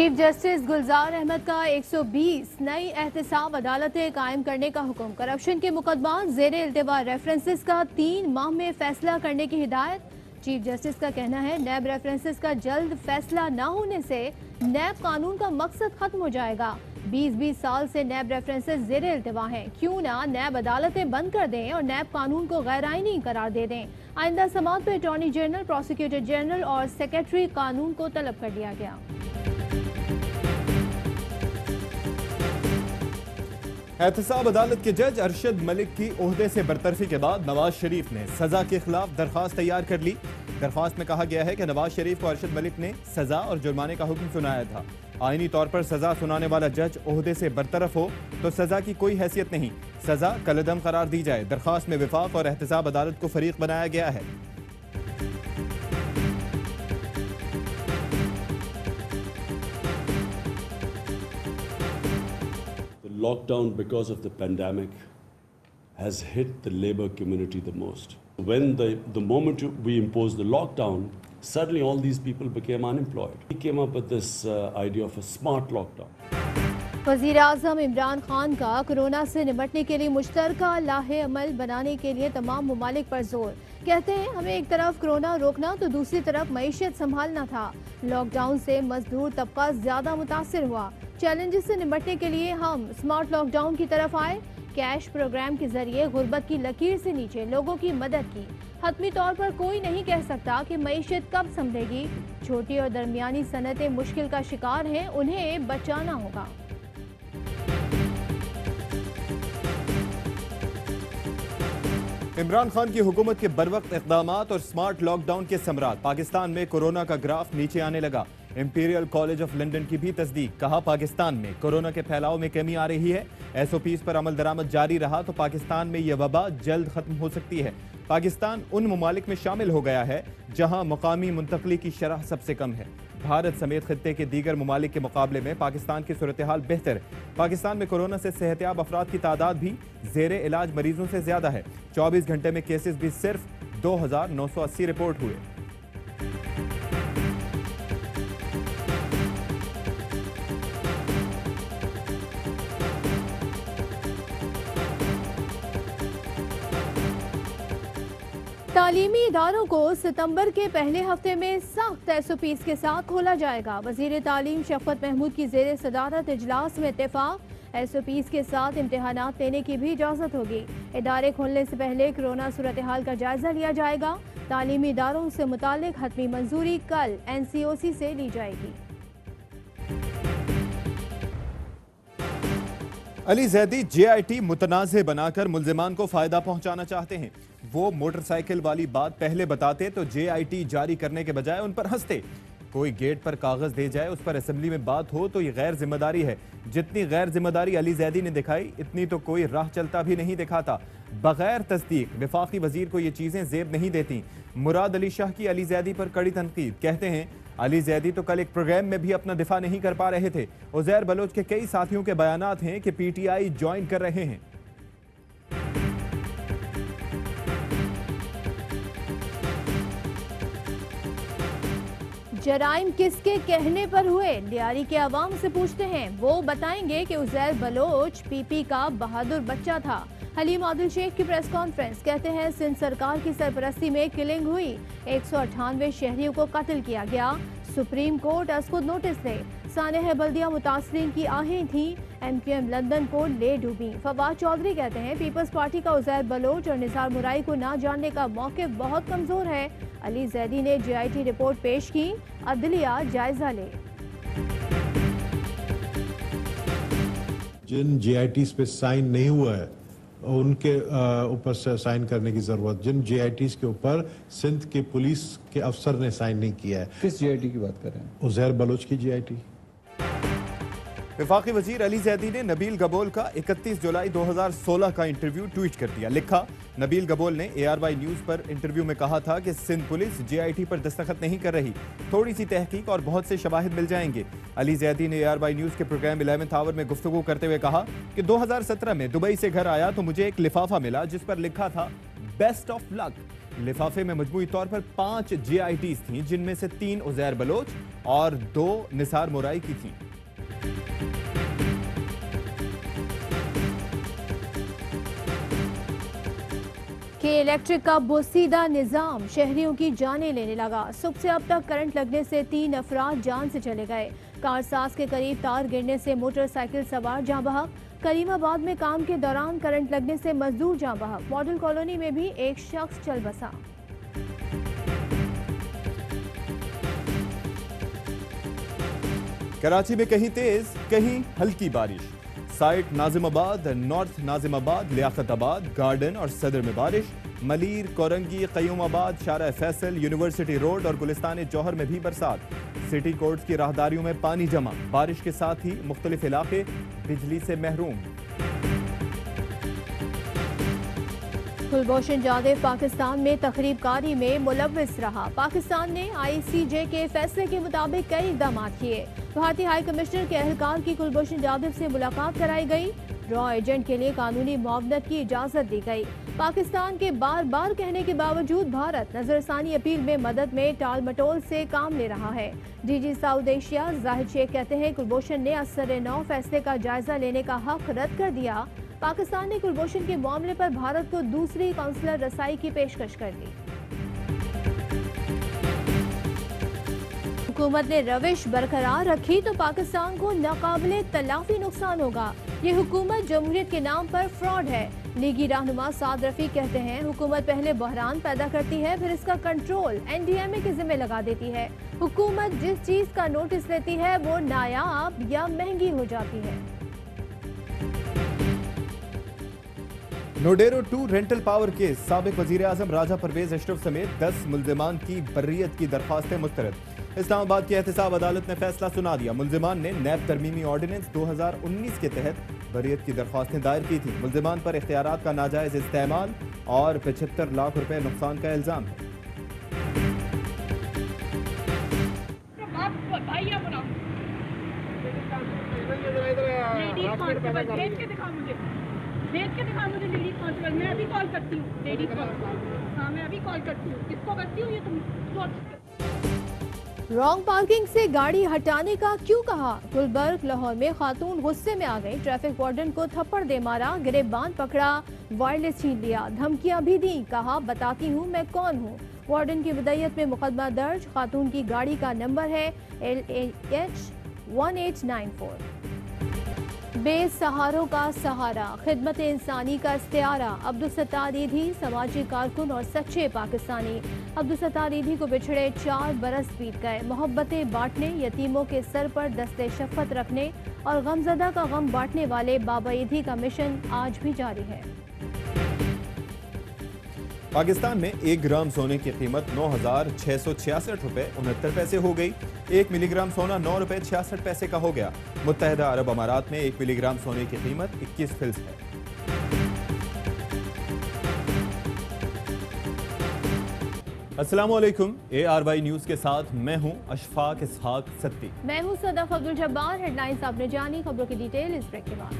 Chief justice गुलजार अहमद का 120 नई एहतसाब अदालतें कायम करने का हुक्म। करप्शन के मुकदमा ज़ेरे इल्तिवा रेफरेंसेस का 3 माह में फैसला करने की हिदायत। चीफ जस्टिस का कहना है नैब रेफरेंसेस का जल्द फैसला न होने से नैब कानून का मकसद खत्म हो जाएगा। 20-20 साल से नैब रेफरेंसेस ज़ेरे इल्तिवा हैं, क्यों ना नैब अदालतें बंद कर दें और नैब कानून को गैर आईनी करार दे दें। आइंदा समाअत पर अटॉर्नी जनरल, प्रोसिक्यूटर जनरल और सेक्रेटरी कानून को तलब कर लिया गया। एहतसाब अदालत के जज अरशद मलिक की ओहदे से बरतरफी के बाद नवाज शरीफ ने सजा के खिलाफ दरखास्त तैयार कर ली। दरखास्त में कहा गया है कि नवाज शरीफ को अरशद मलिक ने सजा और जुर्माने का हुक्म सुनाया था। आईनी तौर पर सजा सुनाने वाला जज ओहदे से बरतरफ हो तो सजा की कोई हैसियत नहीं, सजा कलअदम करार दी जाए। दरखास्त में विफाक और एहतसाब अदालत को फरीक बनाया गया है। Lockdown because of the pandemic has hit the labor community the most. When the moment we imposed the lockdown, suddenly all these people became unemployed. We came up with this idea of a smart lockdown. वज़ीर आज़म इमरान खान का corona से निपटने के लिए मुश्तरका लाहे अमल बनाने के लिए तमाम मुमालिक पर जोर। कहते हैं हमें एक तरफ कोरोना रोकना तो दूसरी तरफ मईशत संभालना था। लॉकडाउन से मजदूर तबका ज्यादा मुतासिर हुआ। चैलेंजेस से निपटने के लिए हम स्मार्ट लॉकडाउन की तरफ आए। कैश प्रोग्राम के जरिए गुर्बत की लकीर से नीचे लोगों की मदद की। हतमी तौर पर कोई नहीं कह सकता कि मईशत कब संभलेगी। छोटी और दरमियानी सनतें मुश्किल का शिकार हैं, उन्हें बचाना होगा। इमरान खान की हुकूमत के बरवक्त इक़दामात और स्मार्ट लॉकडाउन के समरात। पाकिस्तान में कोरोना का ग्राफ नीचे आने लगा। इंपीरियल कॉलेज ऑफ लंदन की भी तस्दीक। कहा पाकिस्तान में कोरोना के फैलाव में कमी आ रही है। SOPs पर अमल दरामद जारी रहा तो पाकिस्तान में यह वबा जल्द खत्म हो सकती है। पाकिस्तान उन ममालिक में शामिल हो गया है जहां मुकामी मुंतकली की शरह सबसे कम है। भारत समेत खित्ते के दीगर ममालिक के मुकाबले में पाकिस्तान की सूरत हाल बेहतर है। पाकिस्तान में कोरोना से सेहतयाब अफराद की तादाद भी ज़ेरे इलाज मरीजों से ज्यादा है। 24 घंटे में केसेस भी सिर्फ 2980 रिपोर्ट हुए। तालीमी इदारों को सितंबर के पहले हफ्ते में सख्त SOPs के साथ खोला जाएगा। वजीर तालीम शफ़क़त महमूद की ज़ेरे सदारत इजलास में इत्तेफाक। SOPs के साथ इम्तिहानात लेने की भी इजाज़त होगी। इदारे खोलने से पहले कोरोना सूरत हाल का जायजा लिया जाएगा। तालीमी इदारों से मुतालिक हतमी मंजूरी कल NCOC से ली जाएगी। अली जैदी JIT मुतनाज़े बनाकर मुल्जिमान को फायदा पहुंचाना चाहते हैं। वो मोटरसाइकिल वाली बात पहले बताते तो JIT जारी करने के बजाय उन पर हंसते। कोई गेट पर कागज दे जाए, उस पर असेंबली में बात हो तो ये गैर जिम्मेदारी है। जितनी गैर जिम्मेदारी अली जैदी ने दिखाई, इतनी तो कोई राह चलता भी नहीं दिखाता। बगैर तस्दीक वफाकी वजीर को ये चीजें जेब नहीं देती। मुराद अली शाह की अली जैदी पर कड़ी तनकीद। कहते हैं अली जैदी तो कल एक प्रोग्राम में भी अपना दिफा नहीं कर पा रहे थे। उज़ैर बलोच के कई साथियों के बयानात हैं कि PTI ज्वाइन कर रहे हैं। जराइम किसके कहने पर हुए, लियारी के अवाम से पूछते हैं। वो बताएंगे कि उज़ैर बलोच PP का बहादुर बच्चा था। हलीम आदिल शेख की प्रेस कॉन्फ्रेंस। कहते हैं सिंध सरकार की सरपरस्ती में किलिंग हुई। 198 शहरियों को कत्ल किया गया। सुप्रीम कोर्ट असकुद नोटिस दे। सानेह बल्दिया मुतासरीन की आहें थी। MQM लंदन को ले डूबी। फवाद चौधरी कहते हैं पीपल्स पार्टी का उज़ैर बलोच और निसार मुराई को ना जानने का मौक़िफ़ बहुत कमजोर है। अली जैदी ने JIT रिपोर्ट पेश की। अदलिया जायजा ले। जिन JITs पे साइन नहीं हुआ है उनके ऊपर से साइन करने की जरूरत। जिन JITs के ऊपर सिंध के पुलिस के अफसर ने साइन नहीं किया है। किस JIT की बात कर रहे हैं? उज़ैर बलोच की JIT। वफाकी वजीर अली जैदी ने नबील गबोल का 31 जुलाई 2016 का इंटरव्यू ट्वीट कर दिया। लिखा, नबील गबोल ने ARY न्यूज़ पर इंटरव्यू में कहा था कि सिंध पुलिस JIT पर दस्तखत नहीं कर रही। थोड़ी सी तहकीक और बहुत से शवाहिद मिल जाएंगे। अली जैदी ने ARY न्यूज़ के प्रोग्राम 11th आवर में गुफ्तगू करते हुए कहा कि 2017 में दुबई से घर आया तो मुझे एक लिफाफा मिला जिस पर लिखा था बेस्ट ऑफ लक। लिफाफे में मजमूई तौर पर 5 JITs थीं, जिनमें से 3 उज़ैर बलोच और 2 निसार मोराई की थीं। के इलेक्ट्रिक का बोसीदा निजाम शहरियों की जानें लेने लगा। सुबह से अब तक करंट लगने से 3 अफराद जान से चले गए। कारसाज के करीब तार गिरने से मोटरसाइकिल सवार जाँ बहक। करीमाबाद में काम के दौरान करंट लगने से मजदूर जाँ बहक। मॉडल कॉलोनी में भी एक शख्स चल बसा। कराची में कहीं तेज कहीं हल्की बारिश। Site Nazimabad, north Nazimabad, Liaquatabad, garden और सदर में बारिश। मलीर, कोरंगी, कयूमाबाद, शारा फैसल, यूनिवर्सिटी रोड और गुलिस्तान जौहर में भी बरसात। सिटी कोर्ट्स की राहदारियों में पानी जमा। बारिश के साथ ही मुख्तलिफ इलाके बिजली से महरूम। कुलभूषण जाधव पाकिस्तान में तकरीबकारी में मुलव्विस रहा। पाकिस्तान ने ICJ के फैसले के मुताबिक कई इकदाम किए। भारतीय हाई कमिश्नर के अहलकार की कुलभूषण जाधव से मुलाकात कराई गई। रॉ एजेंट के लिए कानूनी मुआवनत की इजाजत दी गई। पाकिस्तान के बार बार कहने के बावजूद भारत नजरसानी अपील में मदद में टाल मटोल से काम ले रहा है। DG South Asia Zahid Sheikh कहते हैं कुलभूषण ने असर-ए-नौ फैसले का जायजा लेने का हक रद्द कर दिया। पाकिस्तान ने कुलभूषण के मामले पर भारत को दूसरी काउंसलर रसाई की पेशकश कर दी। हुकूमत ने रविश बरकरार रखी तो पाकिस्तान को नाकाबिले तलाफी नुकसान होगा। ये हुकूमत जमहूरियत के नाम पर फ्रॉड है। लीगी रहनुमा साद रफीक कहते हैं हुकूमत पहले बहरान पैदा करती है, फिर इसका कंट्रोल NDMA के जिम्मे लगा देती है। हुकूमत जिस चीज का नोटिस लेती है वो नायाब या महंगी हो जाती है। Nodero 2 rental power case. साबिक वजीर आजम राजा परवेज अशरफ समेत 10 मुल्जिमान की बर्रियत की दरख्वास्तें मुस्तरद। इस्लामाबाद की एहतसाब अदालत ने फैसला सुना दिया। मुल्जिमान ने नैब तरमीमी ऑर्डिनेंस 2019 के तहत बर्रियत की दरख्वास्तें दायर की थी। मुल्जिमान पर इख्तियारात का नाजायज इस्तेमाल और 75 लाख रुपए नुकसान का इल्जाम है। भेज के दिखा मुझे लेडीज कांस्टेबल। मैं अभी कॉल करती हूँ लेडीज कांस्टेबल। हाँ मैं अभी कॉल करती हूँ। किसको करती हूँ ये तुम रॉन्ग पार्किंग से गाड़ी हटाने का क्यों कहा? गुलबर्ग लाहौर में खातून गुस्से में आ गई। ट्रैफिक वार्डन को थप्पड़ दे मारा, गिरेबान पकड़ा, वायरलेस छीन लिया, धमकियां भी दी। कहा बताती हूँ मैं कौन हूँ। वार्डन की विदायत में मुकदमा दर्ज। खातून की गाड़ी का नंबर है LAH 1894। बेसहारों का सहारा, खिदमत इंसानी का इस्तियारा। अब्दुल सत्तार ईधी समाजी कारकुन और सच्चे पाकिस्तानी। अब्दुल सत्तार ईधी को बिछड़े 4 बरस बीत गए। मोहब्बतें बांटने, यतीमों के सर पर दस्ते शफ़क़त रखने और गमज़दा का गम बांटने वाले बाबा ईधी का मिशन आज भी जारी है। पाकिस्तान में 1 ग्राम सोने की कीमत 9,666 रुपए 69 पैसे हो गई। 1 मिलीग्राम सोना 9 रुपए 66 पैसे का हो गया। मुत्तहिदा अरब अमारात में 1 मिलीग्राम सोने की कीमत 21 फिल्स है। अस्सलाम वालेकुम। ARY न्यूज के साथ मैं हूं अशफाक इसहाक सत्ती। मैं हूं सदफ अब्दुल जब्बार। हेडलाइंस आपने जानी, खबरों की डिटेल इस ब्रेक के बाद।